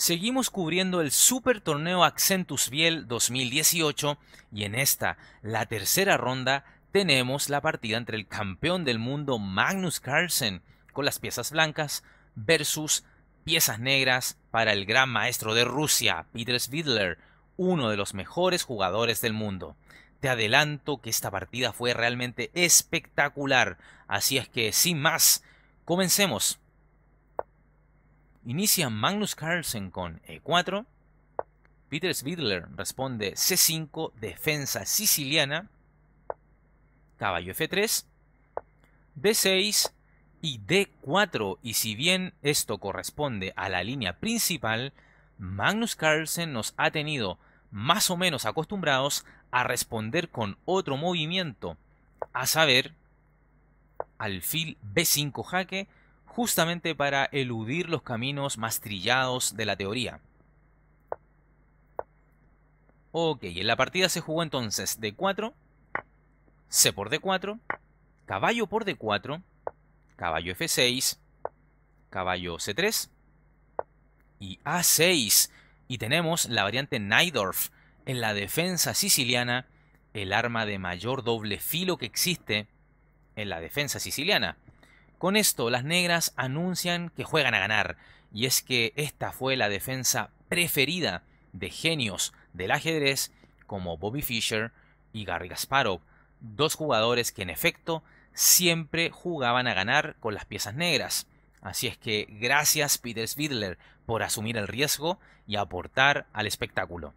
Seguimos cubriendo el Super Torneo Accentus Biel 2018 y en esta, la tercera ronda, tenemos la partida entre el campeón del mundo Magnus Carlsen con las piezas blancas versus piezas negras para el gran maestro de Rusia, Peter Svidler, uno de los mejores jugadores del mundo. Te adelanto que esta partida fue realmente espectacular, así es que sin más, comencemos. Inicia Magnus Carlsen con E4. Peter Svidler responde C5, defensa siciliana. Caballo F3. D6 y D4. Y si bien esto corresponde a la línea principal, Magnus Carlsen nos ha tenido más o menos acostumbrados a responder con otro movimiento, a saber, alfil B5 jaque, justamente para eludir los caminos más trillados de la teoría. Ok, en la partida se jugó entonces D4, C por D4, caballo por D4, caballo F6, caballo C3 y A6. Y tenemos la variante Najdorf en la defensa siciliana, el arma de mayor doble filo que existe en la defensa siciliana. Con esto, las negras anuncian que juegan a ganar, y es que esta fue la defensa preferida de genios del ajedrez como Bobby Fischer y Garry Kasparov, dos jugadores que en efecto siempre jugaban a ganar con las piezas negras. Así es que gracias Peter Svidler por asumir el riesgo y aportar al espectáculo.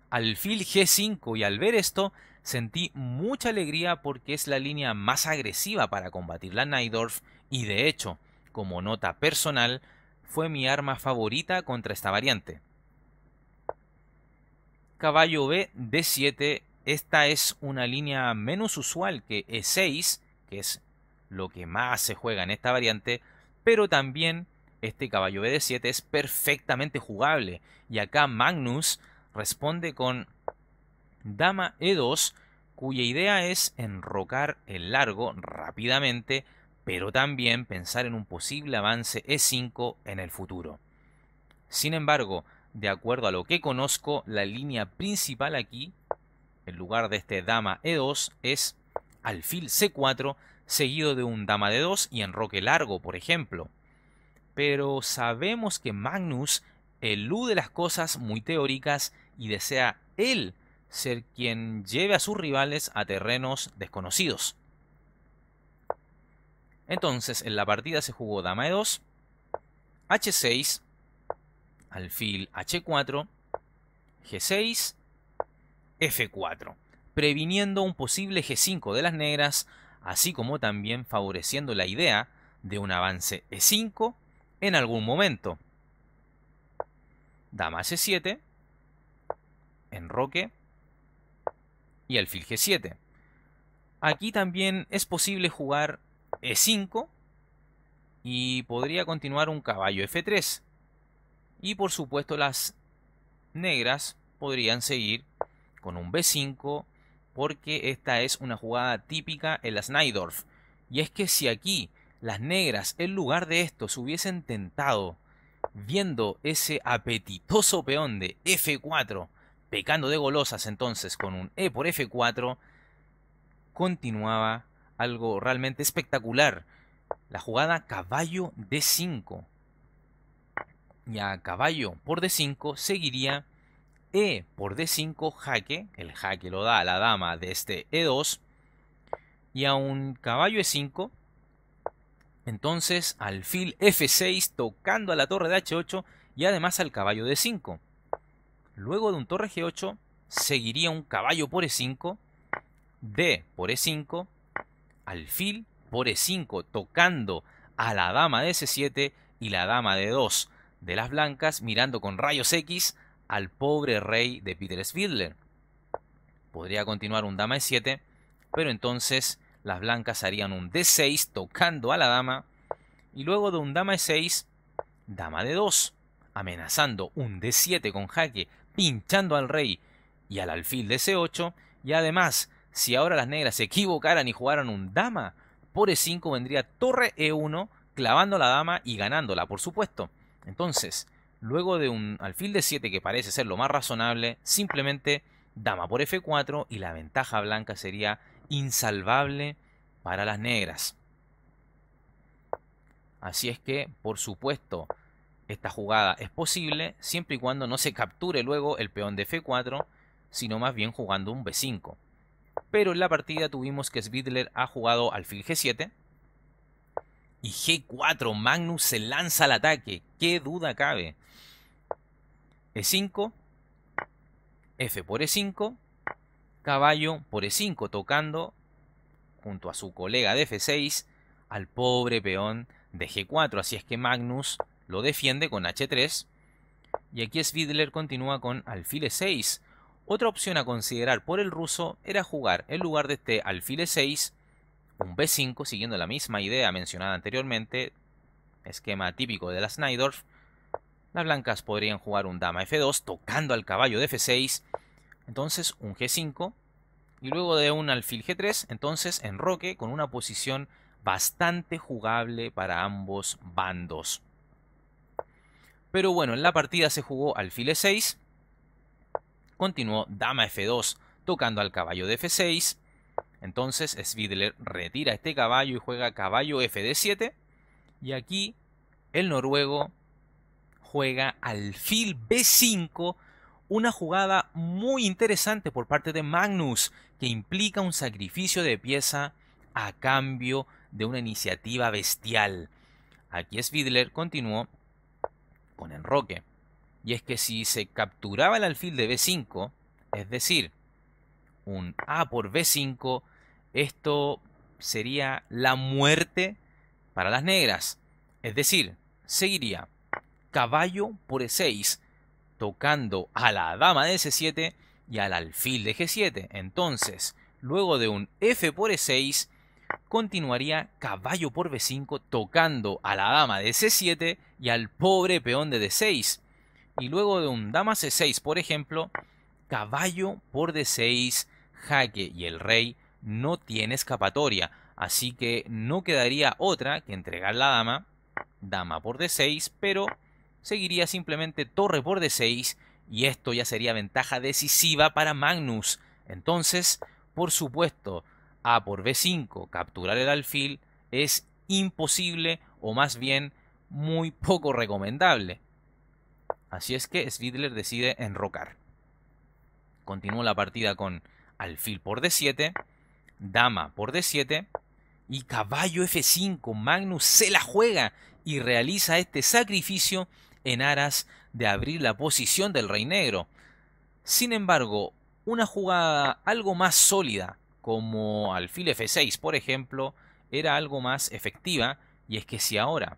Alfil G5, y al ver esto sentí mucha alegría porque es la línea más agresiva para combatir la Najdorf y de hecho, como nota personal, fue mi arma favorita contra esta variante. Caballo B, D7, esta es una línea menos usual que E6, que es lo que más se juega en esta variante, pero también este caballo B, D7 es perfectamente jugable y acá Magnus responde con dama E2, cuya idea es enrocar el largo rápidamente, pero también pensar en un posible avance E5 en el futuro. Sin embargo, de acuerdo a lo que conozco, la línea principal aquí, en lugar de este dama E2, es alfil C4, seguido de un dama D2 y enroque largo, por ejemplo. Pero sabemos que Magnus elude las cosas muy teóricas y desea él ser quien lleve a sus rivales a terrenos desconocidos. Entonces, en la partida se jugó dama E2, H6, alfil H4, G6, F4, previniendo un posible G5 de las negras, así como también favoreciendo la idea de un avance E5 en algún momento. Dama C7, enroque y alfil G7. Aquí también es posible jugar E5 y podría continuar un caballo F3. Y por supuesto las negras podrían seguir con un B5 porque esta es una jugada típica en las Najdorf. Y es que si aquí las negras en lugar de esto se hubiesen tentado viendo ese apetitoso peón de F4, pecando de golosas entonces con un E por F4, continuaba algo realmente espectacular. La jugada caballo D5. Y a caballo por D5 seguiría E por D5 jaque. El jaque lo da a la dama de este E2. Y a un caballo E5. Entonces alfil F6 tocando a la torre de H8 y además al caballo D5. Luego de un torre G8 seguiría un caballo por E5, D por E5, alfil por E5 tocando a la dama de C7 y la dama de 2 de las blancas mirando con rayos X al pobre rey de Peter Svidler. Podría continuar un dama E7, pero entonces las blancas harían un D6 tocando a la dama y luego de un dama E6, dama D2, amenazando un D7 con jaque, pinchando al rey y al alfil de C8 y además, si ahora las negras se equivocaran y jugaran un dama por E5 vendría torre E1 clavando a la dama y ganándola, por supuesto. Entonces, luego de un alfil de 7 que parece ser lo más razonable, simplemente dama por F4 y la ventaja blanca sería insalvable para las negras. Así es que, por supuesto, esta jugada es posible siempre y cuando no se capture luego el peón de F4, sino más bien jugando un B5. Pero en la partida tuvimos que Svidler ha jugado alfil G7 y G4. Magnus se lanza al ataque. ¿Qué duda cabe? E5, F por E5, caballo por E5, tocando junto a su colega de F6 al pobre peón de G4. Así es que Magnus lo defiende con H3 y aquí Svidler continúa con alfil E6. Otra opción a considerar por el ruso era jugar en lugar de este alfil E6 un B5, siguiendo la misma idea mencionada anteriormente, esquema típico de las Najdorf. Las blancas podrían jugar un dama F2 tocando al caballo de F6, entonces un G5 y luego de un alfil G3, entonces enroque con una posición bastante jugable para ambos bandos. Pero bueno, en la partida se jugó alfil E6, continuó dama F2 tocando al caballo de F6, entonces Svidler retira este caballo y juega caballo F7, y aquí el noruego juega alfil B5, una jugada muy interesante por parte de Magnus, que implica un sacrificio de pieza a cambio de una iniciativa bestial. Aquí Svidler continuó con enroque, y es que si se capturaba el alfil de B5, es decir, un A por B5, esto sería la muerte para las negras. Es decir, seguiría caballo por E6, tocando a la dama de C7 y al alfil de G7. Entonces, luego de un F por E6, continuaría caballo por B5, tocando a la dama de C7 y al pobre peón de D6. Y luego de un dama C6, por ejemplo, caballo por D6, jaque, y el rey no tiene escapatoria, así que no quedaría otra que entregar la dama, dama por D6, pero seguiría simplemente torre por D6 y esto ya sería ventaja decisiva para Magnus. Entonces, por supuesto, A por B5, capturar el alfil, es imposible o más bien muy poco recomendable. Así es que Svidler decide enrocar. Continúa la partida con alfil por D7, dama por D7 y caballo F5. Magnus se la juega y realiza este sacrificio en aras de abrir la posición del rey negro. Sin embargo, una jugada algo más sólida, como alfil F6, por ejemplo, era algo más efectiva, y es que si ahora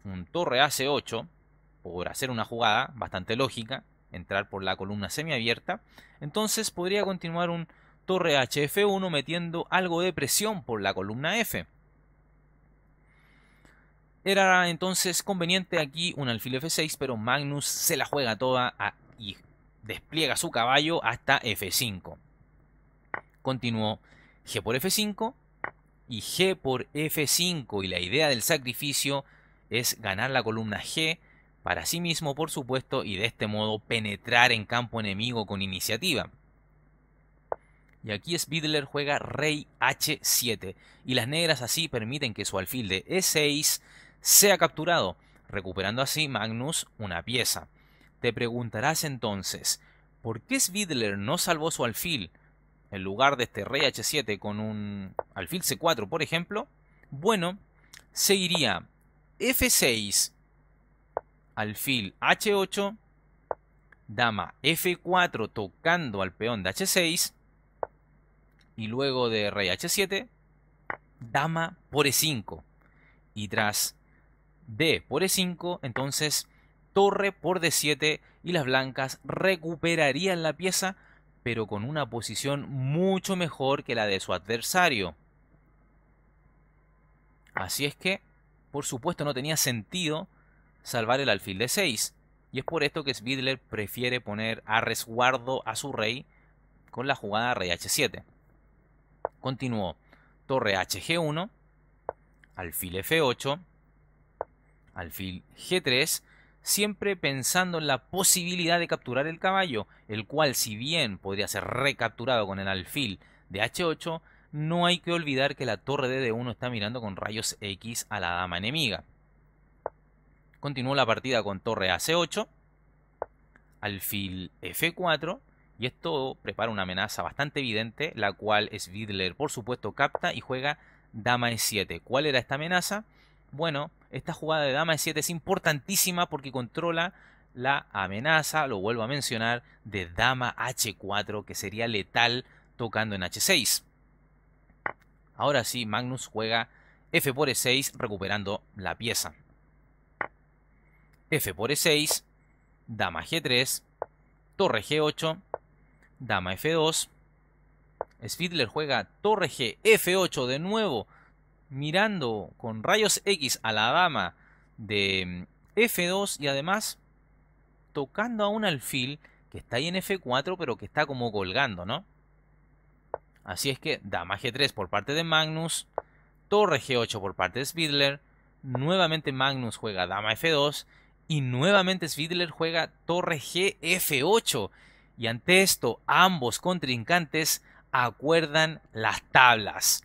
un torre a C8, por hacer una jugada bastante lógica, entrar por la columna semiabierta, entonces podría continuar un torre HF1 metiendo algo de presión por la columna F. Era entonces conveniente aquí un alfil F6, pero Magnus se la juega toda y despliega su caballo hasta F5. Continuó G por F5 y G por F5, y la idea del sacrificio es ganar la columna G para sí mismo, por supuesto, y de este modo penetrar en campo enemigo con iniciativa. Y aquí Svidler juega rey H7 y las negras así permiten que su alfil de E6 sea capturado, recuperando así Magnus una pieza. Te preguntarás entonces, ¿por qué Svidler no salvó su alfil en lugar de este rey H7 con un alfil C4, por ejemplo? Bueno, seguiría F6, alfil H8, dama F4 tocando al peón de H6, y luego de rey H7, dama por E5. Y tras D por E5, entonces torre por D7 y las blancas recuperarían la pieza, pero con una posición mucho mejor que la de su adversario. Así es que, por supuesto, no tenía sentido salvar el alfil de 6. Y es por esto que Svidler prefiere poner a resguardo a su rey con la jugada rey H7. Continuó torre HG1, alfil F8, alfil G3 siempre pensando en la posibilidad de capturar el caballo, el cual si bien podría ser recapturado con el alfil de h8, no hay que olvidar que la torre de d1 está mirando con rayos X a la dama enemiga. Continuó la partida con torre a c8, alfil f4, y esto prepara una amenaza bastante evidente, la cual Svidler por supuesto capta y juega dama e7. ¿Cuál era esta amenaza? Bueno, esta jugada de dama e7 es importantísima porque controla la amenaza, lo vuelvo a mencionar, de dama h4, que sería letal tocando en h6. Ahora sí, Magnus juega f por e6 recuperando la pieza. F por e6, dama g3, torre g8, dama f2. Svidler juega torre g, f8 de nuevo, mirando con rayos X a la dama de f2 y además tocando a un alfil que está ahí en f4 pero que está como colgando, ¿no? Así es que dama g3 por parte de Magnus, torre g8 por parte de Svidler, nuevamente Magnus juega dama f2 y nuevamente Svidler juega torre g, f8. Y ante esto ambos contrincantes acuerdan las tablas.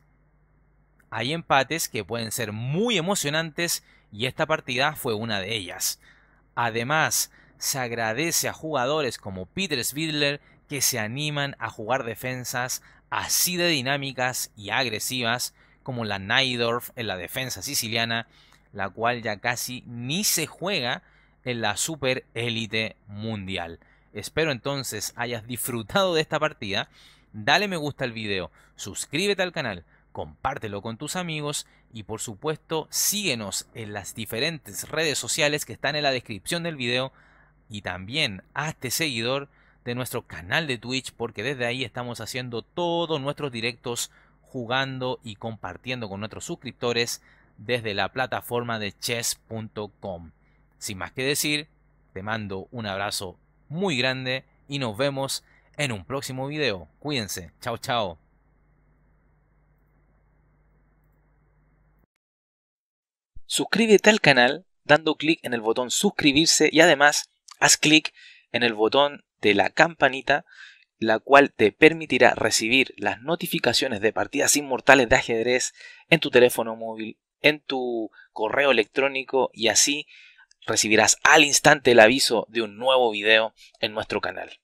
Hay empates que pueden ser muy emocionantes y esta partida fue una de ellas. Además, se agradece a jugadores como Peter Svidler que se animan a jugar defensas así de dinámicas y agresivas como la Najdorf en la defensa siciliana, la cual ya casi ni se juega en la super élite mundial. Espero entonces hayas disfrutado de esta partida. Dale me gusta al video, suscríbete al canal, compártelo con tus amigos y por supuesto síguenos en las diferentes redes sociales que están en la descripción del video y también hazte seguidor de nuestro canal de Twitch porque desde ahí estamos haciendo todos nuestros directos jugando y compartiendo con nuestros suscriptores desde la plataforma de chess.com. Sin más que decir, te mando un abrazo muy grande y nos vemos en un próximo video. Cuídense. Chao, chao. Suscríbete al canal dando clic en el botón suscribirse y además haz clic en el botón de la campanita, la cual te permitirá recibir las notificaciones de partidas inmortales de ajedrez en tu teléfono móvil, en tu correo electrónico y así recibirás al instante el aviso de un nuevo video en nuestro canal.